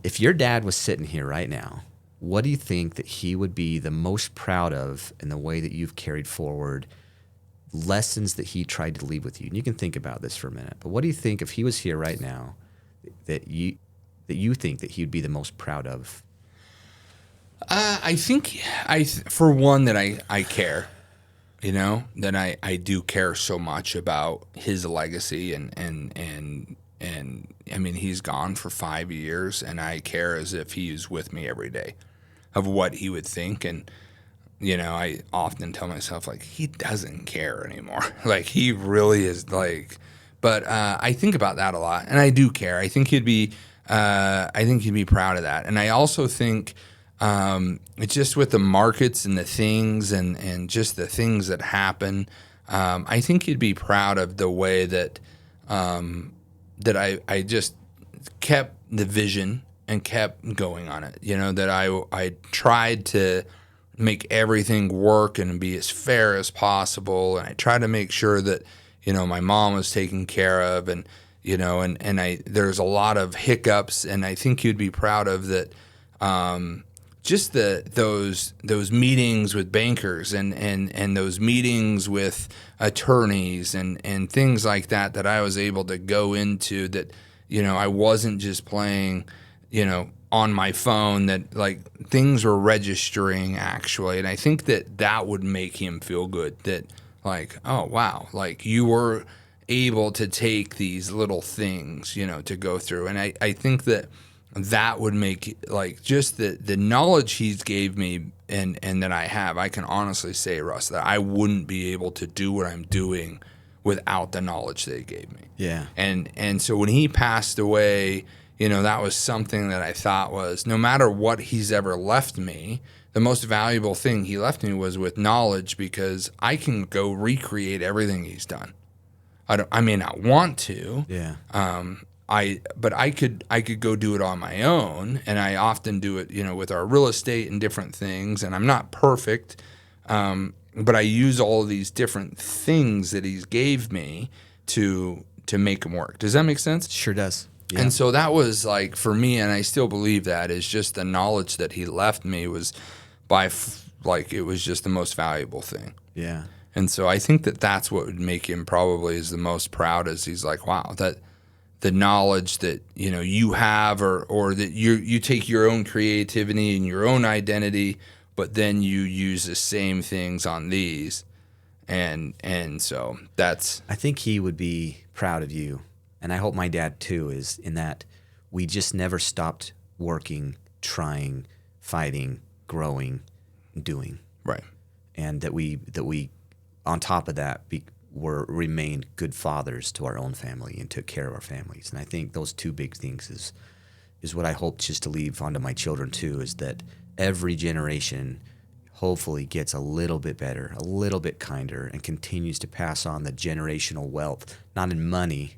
If your dad was sitting here right now, what do you think that he would be the most proud of in the way that you've carried forward lessons that he tried to leave with you? And you can think about this for a minute. But what do you think if he was here right now that you think that he'd be the most proud of? I think for one that I care, that I do care so much about his legacy and I mean, he's gone for 5 years and I care as if he was with me every day of what he would think. And, I often tell myself like, he doesn't care anymore. Like he really is but I think about that a lot and I do care. I think he'd be proud of that. And I also think, it's just with the markets and the things and just the things that happen. I think he'd be proud of the way that I just kept the vision and kept going on it. That I tried to make everything work and be as fair as possible. And I tried to make sure that, my mom was taken care of and, there's a lot of hiccups and I think you'd be proud of that. Just those meetings with bankers and those meetings with attorneys and things like that I was able to go into that, I wasn't just playing, on my phone, that like things were registering actually. And I think that would make him feel good that like, oh, wow, like you were able to take these little things, to go through. And I think that would make like just the knowledge he's gave me and that I can honestly say, Russ, that I wouldn't be able to do what I'm doing without the knowledge that he gave me. Yeah. And so when he passed away, that was something that I thought was no matter what he's ever left me, the most valuable thing he left me was with knowledge because I can go recreate everything he's done. I may not want to. Yeah. But I could go do it on my own, and I often do it, with our real estate and different things. And I'm not perfect, but I use all of these different things that he's gave me to make them work. Does that make sense? Sure does. Yeah. And so that was like for me, and I still believe that is just the knowledge that he left me was it was just the most valuable thing. Yeah. And so I think that's what would make him probably is the most proud is he's like, wow, that the knowledge that you have or that you take your own creativity and your own identity, but then you use the same things on these. And so that's I think he would be proud of you. And I hope my dad too is in that we just never stopped working, trying, fighting, growing, doing. right. And that we on top of that remained good fathers to our own family and took care of our families. And I think those two big things is what I hope just to leave onto my children too, is that every generation hopefully gets a little bit better, a little bit kinder, and continues to pass on the generational wealth, not in money,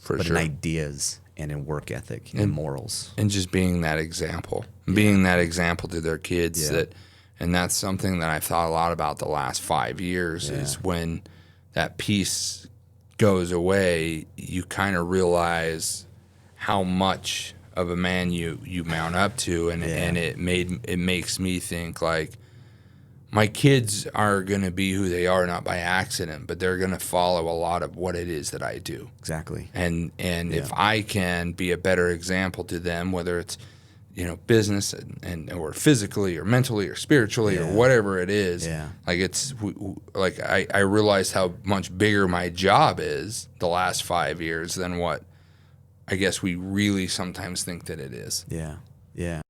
but in ideas and in work ethic and morals. And just being that example, being that example to their kids. Yeah. And that's something that I've thought a lot about the last 5 years is when that piece goes away, you kind of realize how much of a man you mount up to, and it makes me think like my kids are going to be who they are not by accident, but they're going to follow a lot of what it is that I do. Exactly. And if I can be a better example to them, whether it's business and or physically or mentally or spiritually or whatever it is. Yeah. Like it's like I realized how much bigger my job is the last 5 years than what I guess we really sometimes think that it is. Yeah. Yeah.